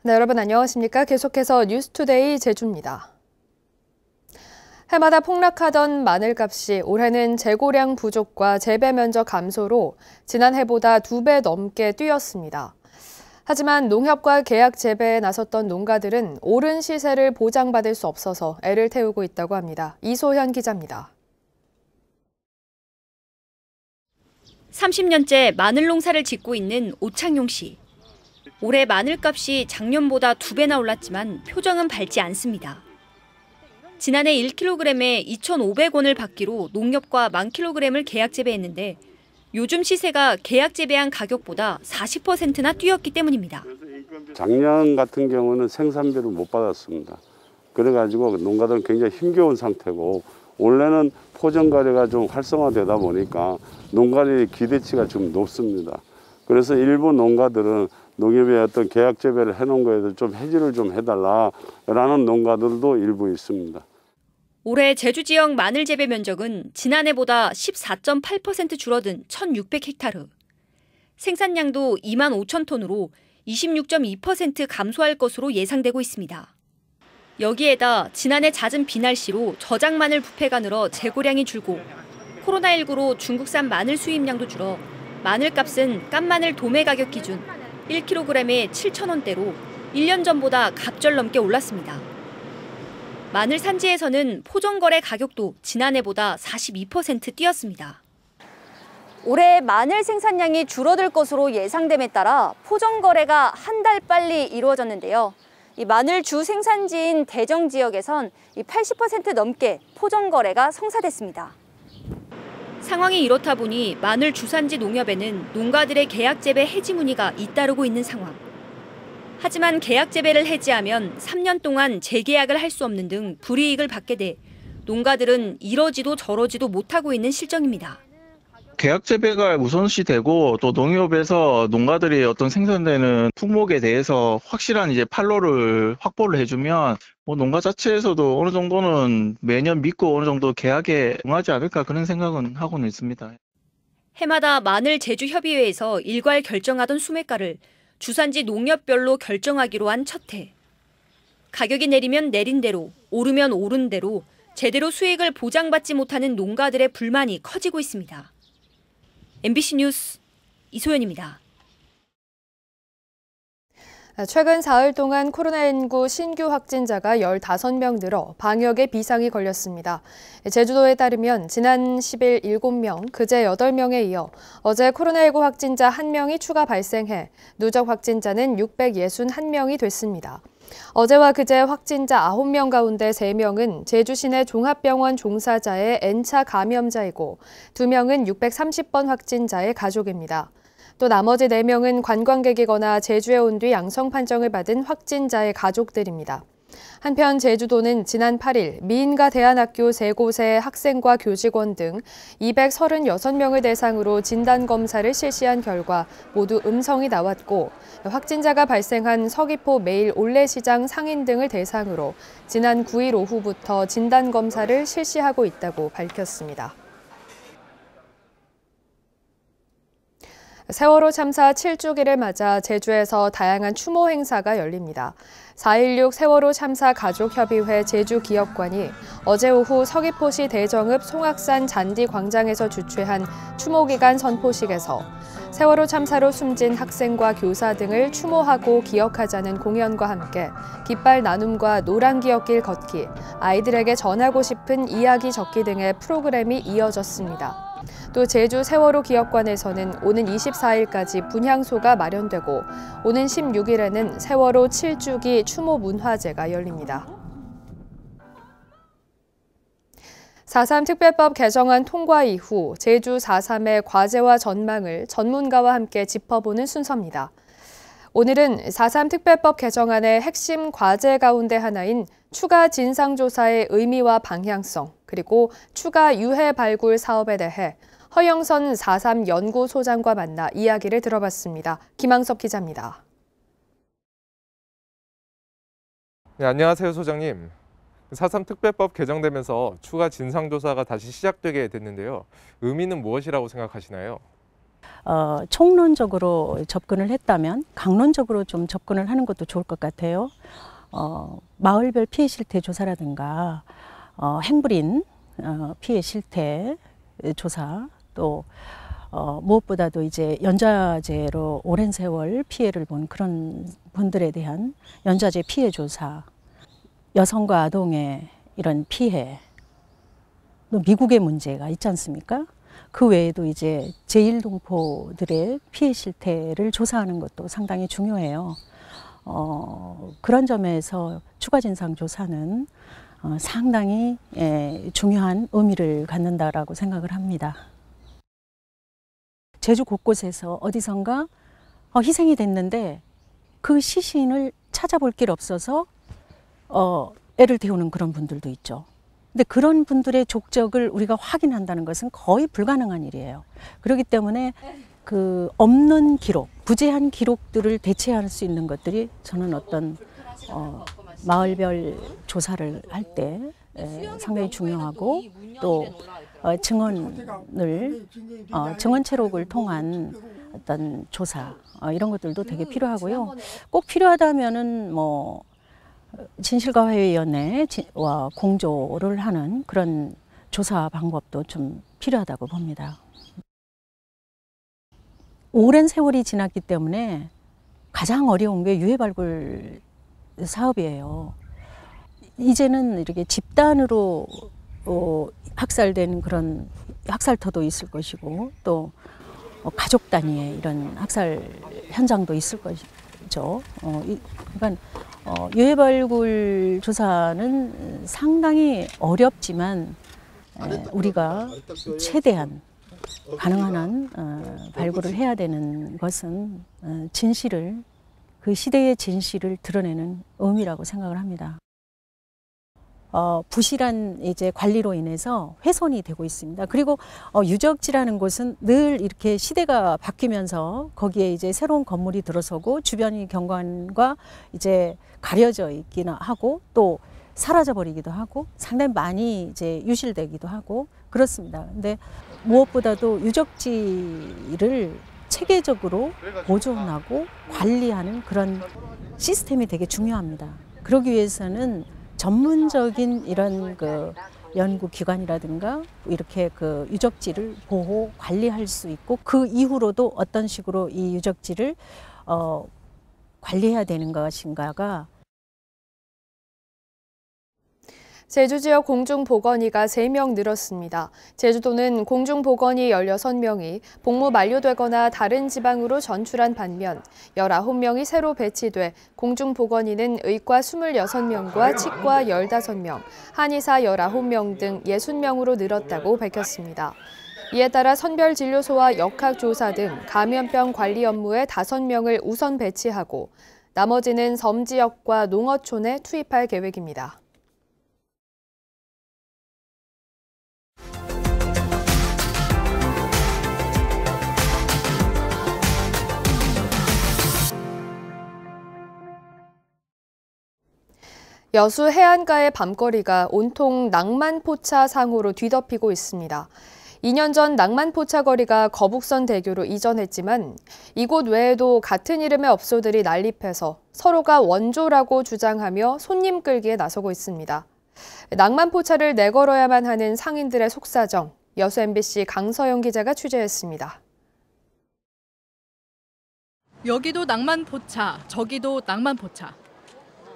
네, 여러분 안녕하십니까? 계속해서 뉴스투데이 제주입니다. 해마다 폭락하던 마늘값이 올해는 재고량 부족과 재배 면적 감소로 지난해보다 2배 넘게 뛰었습니다. 하지만 농협과 계약 재배에 나섰던 농가들은 오른 시세를 보장받을 수 없어서 애를 태우고 있다고 합니다. 이소현 기자입니다. 30년째 마늘 농사를 짓고 있는 오창용 씨. 올해 마늘값이 작년보다 2배나 올랐지만 표정은 밝지 않습니다. 지난해 1kg에 2,500원을 받기로 농협과 10,000kg을 계약 재배했는데 요즘 시세가 계약 재배한 가격보다 40%나 뛰었기 때문입니다. 작년 같은 경우는 생산비를 못 받았습니다. 그래가지고 농가들은 굉장히 힘겨운 상태고 올해는 포정 거래가 좀 활성화되다 보니까 농가의 기대치가 좀 높습니다. 그래서 일부 농가들은 농협에 어떤 계약 재배를 해놓은 거에도 좀 해지를 좀 해달라라는 농가들도 일부 있습니다. 올해 제주 지역 마늘 재배 면적은 지난해보다 14.8% 줄어든 1,600헥타르. 생산량도 25,000톤으로 26.2% 감소할 것으로 예상되고 있습니다. 여기에다 지난해 잦은 비날씨로 저장 마늘 부패가 늘어 재고량이 줄고 코로나19로 중국산 마늘 수입량도 줄어 마늘값은 깐마늘 도매 가격 기준 1kg에 7,000원대로 1년 전보다 갑절 넘게 올랐습니다. 마늘 산지에서는 포정거래 가격도 지난해보다 42% 뛰었습니다. 올해 마늘 생산량이 줄어들 것으로 예상됨에 따라 포정거래가 한 달 빨리 이루어졌는데요. 이 마늘 주 생산지인 대정 지역에선 80% 넘게 포정거래가 성사됐습니다. 상황이 이렇다 보니 마늘 주산지 농협에는 농가들의 계약 재배 해지 문의가 잇따르고 있는 상황. 하지만 계약 재배를 해지하면 3년 동안 재계약을 할 수 없는 등 불이익을 받게 돼 농가들은 이러지도 저러지도 못하고 있는 실정입니다. 계약 재배가 우선시되고 또 농협에서 농가들이 어떤 생산되는 품목에 대해서 확실한 판로를 확보를 해주면 농가 자체에서도 어느 정도는 매년 믿고 어느 정도 계약에 응하지 않을까 그런 생각은 하고는 있습니다. 해마다 마늘 제주협의회에서 일괄 결정하던 수매가를 주산지 농협별로 결정하기로 한 첫 해. 가격이 내리면 내린 대로, 오르면 오른 대로 제대로 수익을 보장받지 못하는 농가들의 불만이 커지고 있습니다. MBC 뉴스 이소연입니다. 최근 사흘 동안 코로나19 신규 확진자가 15명 늘어 방역에 비상이 걸렸습니다. 제주도에 따르면 지난 10일 7명, 그제 8명에 이어 어제 코로나19 확진자 1명이 추가 발생해 누적 확진자는 661명이 됐습니다. 어제와 그제 확진자 9명 가운데 3명은 제주시내 종합병원 종사자의 N차 감염자이고 2명은 630번 확진자의 가족입니다. 또 나머지 4명은 관광객이거나 제주에 온 뒤 양성 판정을 받은 확진자의 가족들입니다. 한편 제주도는 지난 8일 미인가 대안학교 3곳의 학생과 교직원 등 236명을 대상으로 진단검사를 실시한 결과 모두 음성이 나왔고 확진자가 발생한 서귀포 매일 올레시장 상인 등을 대상으로 지난 9일 오후부터 진단검사를 실시하고 있다고 밝혔습니다. 세월호 참사 7주기를 맞아 제주에서 다양한 추모 행사가 열립니다. 4.16 세월호 참사 가족협의회 제주기업관이 어제 오후 서귀포시 대정읍 송악산 잔디 광장에서 주최한 추모기간 선포식에서 세월호 참사로 숨진 학생과 교사 등을 추모하고 기억하자는 공연과 함께 깃발 나눔과 노란 기억길 걷기, 아이들에게 전하고 싶은 이야기 적기 등의 프로그램이 이어졌습니다. 또 제주 세월호 기업관에서는 오는 24일까지 분향소가 마련되고 오는 16일에는 세월호 7주기 추모 문화제가 열립니다. 4.3 특별법 개정안 통과 이후 제주 4.3의 과제와 전망을 전문가와 함께 짚어보는 순서입니다. 오늘은 4.3 특별법 개정안의 핵심 과제 가운데 하나인 추가 진상조사의 의미와 방향성, 그리고 추가 유해 발굴 사업에 대해 허영선 4.3 연구소장과 만나 이야기를 들어봤습니다. 김항섭 기자입니다. 네, 안녕하세요, 소장님. 4.3 특별법 개정되면서 추가 진상조사가 다시 시작되게 됐는데요. 의미는 무엇이라고 생각하시나요? 총론적으로 접근을 했다면 강론적으로 좀 접근을 하는 것도 좋을 것 같아요. 마을별 피해 실태 조사라든가 행불인 피해 실태 조사, 또 무엇보다도 이제 연좌제로 오랜 세월 피해를 본 그런 분들에 대한 연좌제 피해 조사, 여성과 아동의 이런 피해, 또 미국의 문제가 있지 않습니까? 그 외에도 이제 제1동포들의 피해 실태를 조사하는 것도 상당히 중요해요. 그런 점에서 추가 진상 조사는 상당히 중요한 의미를 갖는다라고 생각을 합니다. 제주 곳곳에서 어디선가 희생이 됐는데 그 시신을 찾아볼 길 없어서 애를 태우는 그런 분들도 있죠. 근데 그런 분들의 족적을 우리가 확인한다는 것은 거의 불가능한 일이에요. 그렇기 때문에 그 없는 기록, 부재한 기록들을 대체할 수 있는 것들이 저는 어떤 마을별 조사를 할 때 상당히 중요하고, 또 증언 채록을 통한 어떤 조사, 이런 것들도 되게 필요하고요. 꼭 필요하다면은 진실과화위원회와 공조를 하는 그런 조사 방법도 좀 필요하다고 봅니다. 오랜 세월이 지났기 때문에 가장 어려운 게 유해 발굴 사업이에요. 이제는 이렇게 집단으로 학살된 그런 학살터도 있을 것이고, 또 가족 단위의 이런 학살 현장도 있을 것이죠. 그러니까 유해 발굴 조사는 상당히 어렵지만 우리가 최대한 가능한 한 발굴을 해야 되는 것은 진실을, 그 시대의 진실을 드러내는 의미라고 생각을 합니다. 부실한 이제 관리로 인해서 훼손이 되고 있습니다. 그리고 유적지라는 곳은 늘 이렇게 시대가 바뀌면서 거기에 이제 새로운 건물이 들어서고 주변이 경관과 이제 가려져 있기는 하고, 또 사라져 버리기도 하고, 상당히 많이 이제 유실되기도 하고 그렇습니다. 근데 무엇보다도 유적지를 체계적으로 보존하고 관리하는 그런 시스템이 되게 중요합니다. 그러기 위해서는 전문적인 이런 그 연구기관이라든가 이렇게 그 유적지를 보호, 관리할 수 있고, 그 이후로도 어떤 식으로 이 유적지를 관리해야 되는 것인가가. 제주 지역 공중보건의가 3명 늘었습니다. 제주도는 공중보건의 16명이 복무 만료되거나 다른 지방으로 전출한 반면 19명이 새로 배치돼 공중보건의는 의과 26명과 치과 15명, 한의사 19명 등 60명으로 늘었다고 밝혔습니다. 이에 따라 선별진료소와 역학조사 등 감염병 관리 업무에 5명을 우선 배치하고 나머지는 섬지역과 농어촌에 투입할 계획입니다. 여수 해안가의 밤거리가 온통 낭만포차 상호로 뒤덮이고 있습니다. 2년 전 낭만포차 거리가 거북선 대교로 이전했지만 이곳 외에도 같은 이름의 업소들이 난립해서 서로가 원조라고 주장하며 손님 끌기에 나서고 있습니다. 낭만포차를 내걸어야만 하는 상인들의 속사정, 여수 MBC 강서영 기자가 취재했습니다. 여기도 낭만포차, 저기도 낭만포차.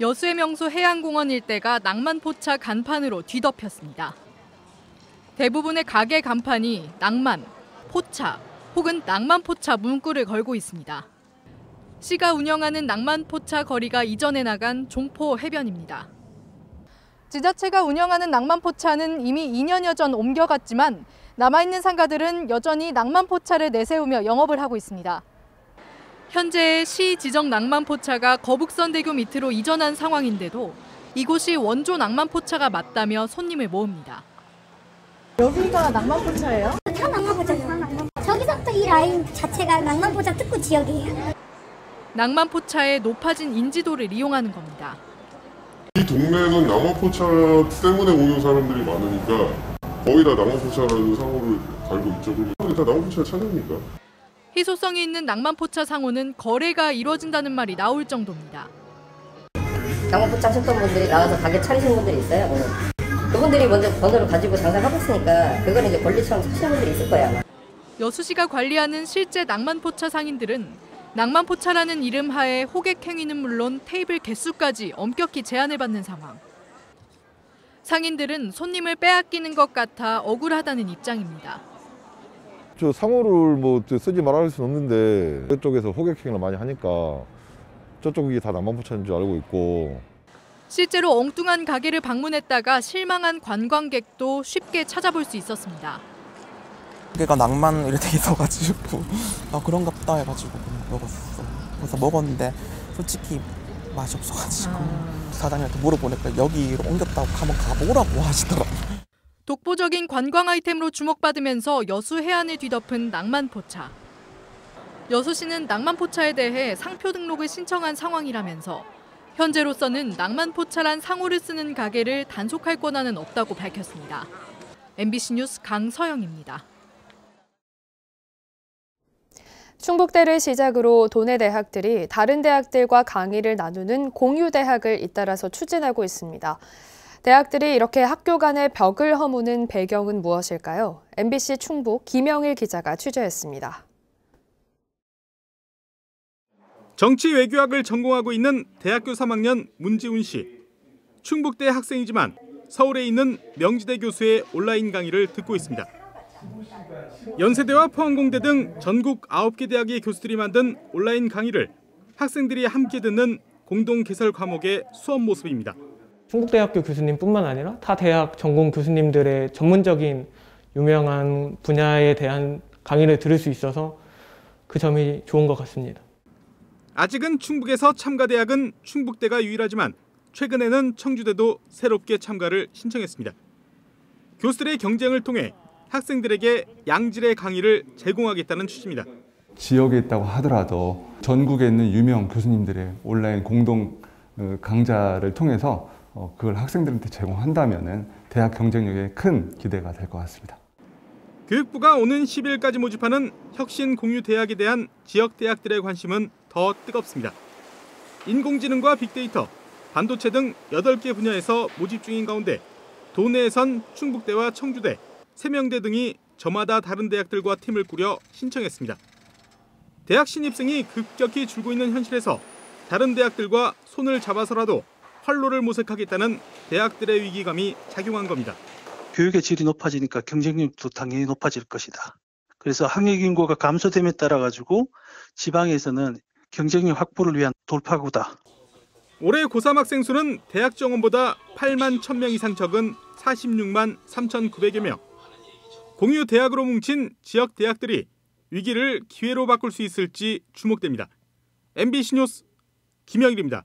여수의 명소 해안공원 일대가 낭만포차 간판으로 뒤덮였습니다. 대부분의 가게 간판이 낭만, 포차 혹은 낭만포차 문구를 걸고 있습니다. 시가 운영하는 낭만포차 거리가 이전해 나간 종포 해변입니다. 지자체가 운영하는 낭만포차는 이미 2년여 전 옮겨갔지만 남아있는 상가들은 여전히 낭만포차를 내세우며 영업을 하고 있습니다. 현재 시 지정 낭만포차가 거북선대교 밑으로 이전한 상황인데도 이곳이 원조 낭만포차가 맞다며 손님을 모읍니다. 여기가 낭만포차예요? 다 낭만포차예요. 저기서부터 이 라인 자체가 낭만포차 특구 지역이에요. 낭만포차의 높아진 인지도를 이용하는 겁니다. 이 동네는 낭만포차 때문에 오는 사람들이 많으니까 거의 다 낭만포차라는 상호를 달고 있죠. 그럼 다 낭만포차를 찾으니까. 희소성이 있는 낭만포차 상호는 거래가 이루어진다는 말이 나올 정도입니다. 낭만포차 하셨던 분들이 나와서 가게 차리시는 분들이 있어요. 오늘. 그분들이 먼저 번호를 가지고 장사하고 있으니까 그거는 이제 권리처럼 사시는 분들이 있을 거예요. 아마. 여수시가 관리하는 실제 낭만포차 상인들은 낭만포차라는 이름 하에 호객 행위는 물론 테이블 개수까지 엄격히 제한을 받는 상황. 상인들은 손님을 빼앗기는 것 같아 억울하다는 입장입니다. 저 상호를 뭐 쓰지 말할 수는 없는데 저쪽에서 호객행위를 많이 하니까 저쪽이 다 낭만포차인 줄 알고 있고. 실제로 엉뚱한 가게를 방문했다가 실망한 관광객도 쉽게 찾아볼 수 있었습니다. 가게가 낭만 이렇게 돼 있어가지고 그런가 보다 해가지고 먹었어. 그래서 먹었는데 솔직히 맛이 없어가지고 사장님한테 물어보니까 여기로 옮겼다고 한번 가보라고 하시더라고요. 독보적인 관광 아이템으로 주목받으면서 여수 해안을 뒤덮은 낭만포차. 여수시는 낭만포차에 대해 상표 등록을 신청한 상황이라면서 현재로서는 낭만포차란 상호를 쓰는 가게를 단속할 권한은 없다고 밝혔습니다. MBC 뉴스 강서영입니다. 충북대를 시작으로 도내 대학들이 다른 대학들과 강의를 나누는 공유대학을 잇따라서 추진하고 있습니다. 대학들이 이렇게 학교 간의 벽을 허무는 배경은 무엇일까요? MBC 충북 김영일 기자가 취재했습니다. 정치 외교학을 전공하고 있는 대학교 3학년 문지훈 씨. 충북대 학생이지만 서울에 있는 명지대 교수의 온라인 강의를 듣고 있습니다. 연세대와 포항공대 등 전국 9개 대학의 교수들이 만든 온라인 강의를 학생들이 함께 듣는 공동 개설 과목의 수업 모습입니다. 충북대학교 교수님뿐만 아니라 타 대학 전공 교수님들의 전문적인 유명한 분야에 대한 강의를 들을 수 있어서 그 점이 좋은 것 같습니다. 아직은 충북에서 참가 대학은 충북대가 유일하지만 최근에는 청주대도 새롭게 참가를 신청했습니다. 교수들의 경쟁을 통해 학생들에게 양질의 강의를 제공하겠다는 취지입니다. 지역에 있다고 하더라도 전국에 있는 유명 교수님들의 온라인 공동 강좌를 통해서 그걸 학생들한테 제공한다면 대학 경쟁력에 큰 기대가 될 것 같습니다. 교육부가 오는 10일까지 모집하는 혁신 공유 대학에 대한 지역 대학들의 관심은 더 뜨겁습니다. 인공지능과 빅데이터, 반도체 등 8개 분야에서 모집 중인 가운데 도내에선 충북대와 청주대, 세명대 등이 저마다 다른 대학들과 팀을 꾸려 신청했습니다. 대학 신입생이 급격히 줄고 있는 현실에서 다른 대학들과 손을 잡아서라도 활로를 모색하겠다는 대학들의 위기감이 작용한 겁니다. 교육의 질이 높아지니까 경쟁력도 당연히 높아질 것이다. 그래서 학력 인구가 감소됨에 따라 가지고 지방에서는 경쟁력 확보를 위한 돌파구다. 올해 고3 학생 수는 대학 정원보다 8만 1,000명 이상 적은 46만 3,900여 명. 공유 대학으로 뭉친 지역 대학들이 위기를 기회로 바꿀 수 있을지 주목됩니다. MBC 뉴스 김영일입니다.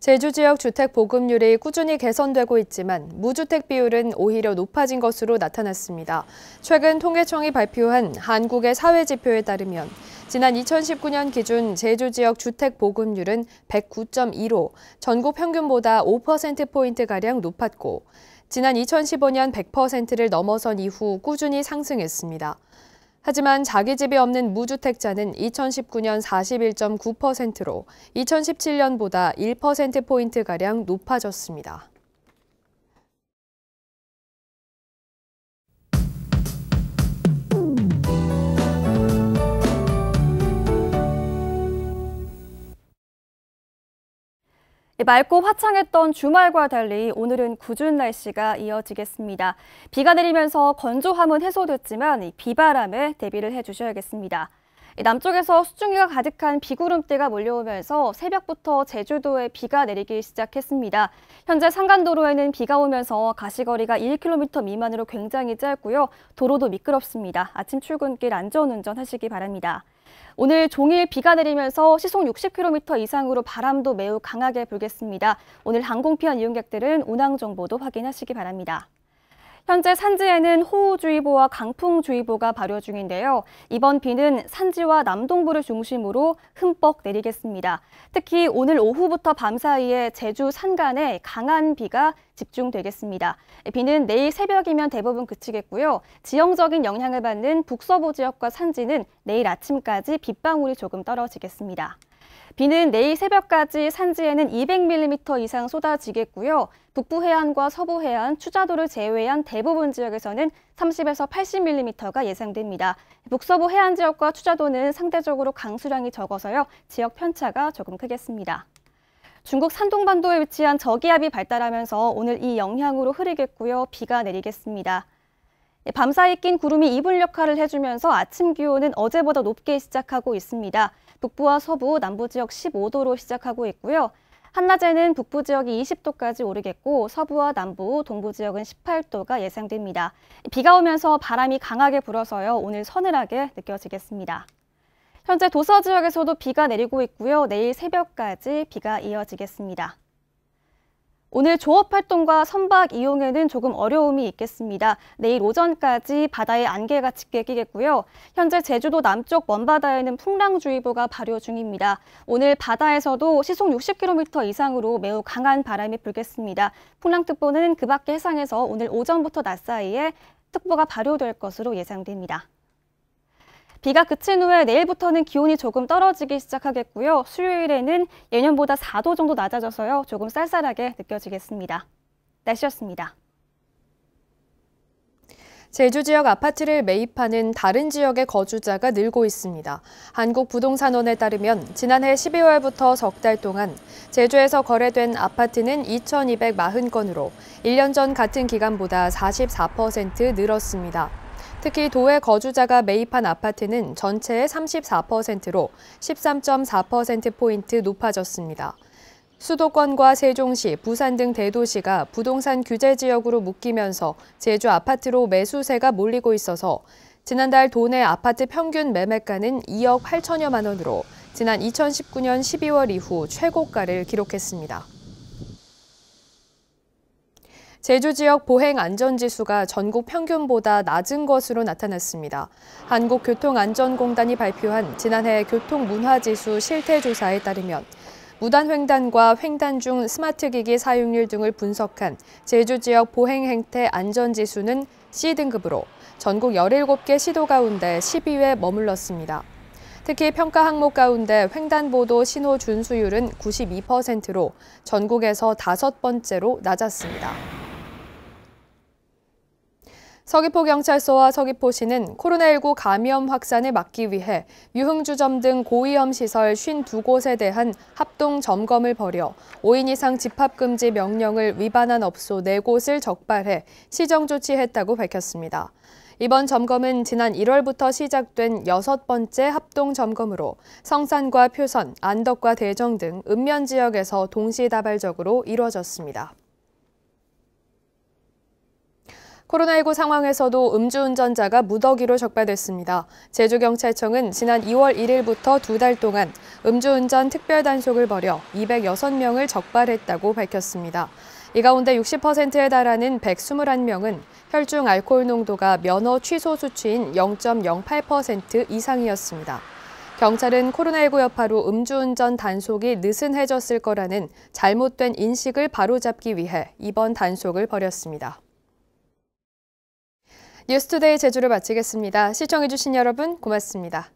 제주 지역 주택 보급률이 꾸준히 개선되고 있지만 무주택 비율은 오히려 높아진 것으로 나타났습니다. 최근 통계청이 발표한 한국의 사회지표에 따르면 지난 2019년 기준 제주 지역 주택 보급률은 109.2로 전국 평균보다 5%포인트가량 높았고 지난 2015년 100%를 넘어선 이후 꾸준히 상승했습니다. 하지만 자기 집이 없는 무주택자는 2019년 41.9%로 2017년보다 1%포인트가량 높아졌습니다. 맑고 화창했던 주말과 달리 오늘은 궂은 날씨가 이어지겠습니다. 비가 내리면서 건조함은 해소됐지만 비바람에 대비를 해주셔야겠습니다. 남쪽에서 수증기가 가득한 비구름대가 몰려오면서 새벽부터 제주도에 비가 내리기 시작했습니다. 현재 산간도로에는 비가 오면서 가시거리가 1km 미만으로 굉장히 짧고요. 도로도 미끄럽습니다. 아침 출근길 안전운전 하시기 바랍니다. 오늘 종일 비가 내리면서 시속 60km 이상으로 바람도 매우 강하게 불겠습니다. 오늘 항공 피한 이용객들은 운항 정보도 확인하시기 바랍니다. 현재 산지에는 호우주의보와 강풍주의보가 발효 중인데요. 이번 비는 산지와 남동부를 중심으로 흠뻑 내리겠습니다. 특히 오늘 오후부터 밤 사이에 제주 산간에 강한 비가 집중되겠습니다. 비는 내일 새벽이면 대부분 그치겠고요. 지형적인 영향을 받는 북서부 지역과 산지는 내일 아침까지 빗방울이 조금 떨어지겠습니다. 비는 내일 새벽까지 산지에는 200mm 이상 쏟아지겠고요. 북부 해안과 서부 해안, 추자도를 제외한 대부분 지역에서는 30에서 80mm가 예상됩니다. 북서부 해안 지역과 추자도는 상대적으로 강수량이 적어서요. 지역 편차가 조금 크겠습니다. 중국 산동반도에 위치한 저기압이 발달하면서 오늘 이 영향으로 흐리겠고요. 비가 내리겠습니다. 밤사이 낀 구름이 이불 역할을 해주면서 아침 기온은 어제보다 높게 시작하고 있습니다. 북부와 서부, 남부 지역 15도로 시작하고 있고요. 한낮에는 북부 지역이 20도까지 오르겠고 서부와 남부, 동부 지역은 18도가 예상됩니다. 비가 오면서 바람이 강하게 불어서요. 오늘 서늘하게 느껴지겠습니다. 현재 도서 지역에서도 비가 내리고 있고요. 내일 새벽까지 비가 이어지겠습니다. 오늘 조업활동과 선박 이용에는 조금 어려움이 있겠습니다. 내일 오전까지 바다에 안개가 짙게 끼겠고요. 현재 제주도 남쪽 먼바다에는 풍랑주의보가 발효 중입니다. 오늘 바다에서도 시속 60km 이상으로 매우 강한 바람이 불겠습니다. 풍랑특보는 그 밖의 해상에서 오늘 오전부터 낮 사이에 특보가 발효될 것으로 예상됩니다. 비가 그친 후에 내일부터는 기온이 조금 떨어지기 시작하겠고요. 수요일에는 예년보다 4도 정도 낮아져서요. 조금 쌀쌀하게 느껴지겠습니다. 날씨였습니다. 제주 지역 아파트를 매입하는 다른 지역의 거주자가 늘고 있습니다. 한국부동산원에 따르면 지난해 12월부터 석 달 동안 제주에서 거래된 아파트는 2,240건으로 1년 전 같은 기간보다 44% 늘었습니다. 특히 도외 거주자가 매입한 아파트는 전체의 34%로 13.4%포인트 높아졌습니다. 수도권과 세종시, 부산 등 대도시가 부동산 규제 지역으로 묶이면서 제주 아파트로 매수세가 몰리고 있어서 지난달 도내 아파트 평균 매매가는 2억 8천여만 원으로 지난 2019년 12월 이후 최고가를 기록했습니다. 제주 지역 보행 안전지수가 전국 평균보다 낮은 것으로 나타났습니다. 한국교통안전공단이 발표한 지난해 교통문화지수 실태조사에 따르면 무단 횡단과 횡단 중 스마트기기 사용률 등을 분석한 제주 지역 보행 행태 안전지수는 C등급으로 전국 17개 시도 가운데 10위에 머물렀습니다. 특히 평가 항목 가운데 횡단보도 신호 준수율은 92%로 전국에서 5번째로 낮았습니다. 서귀포경찰서와 서귀포시는 코로나19 감염 확산을 막기 위해 유흥주점 등 고위험 시설 52곳에 대한 합동 점검을 벌여 5인 이상 집합금지 명령을 위반한 업소 4곳을 적발해 시정 조치했다고 밝혔습니다. 이번 점검은 지난 1월부터 시작된 6번째 합동 점검으로 성산과 표선, 안덕과 대정 등 읍면 지역에서 동시다발적으로 이루어졌습니다. 코로나19 상황에서도 음주운전자가 무더기로 적발됐습니다. 제주경찰청은 지난 2월 1일부터 2달 동안 음주운전 특별단속을 벌여 206명을 적발했다고 밝혔습니다. 이 가운데 60%에 달하는 121명은 혈중 알코올 농도가 면허 취소 수치인 0.08% 이상이었습니다. 경찰은 코로나19 여파로 음주운전 단속이 느슨해졌을 거라는 잘못된 인식을 바로잡기 위해 이번 단속을 벌였습니다. 뉴스투데이 제주를 마치겠습니다. 시청해주신 여러분 고맙습니다.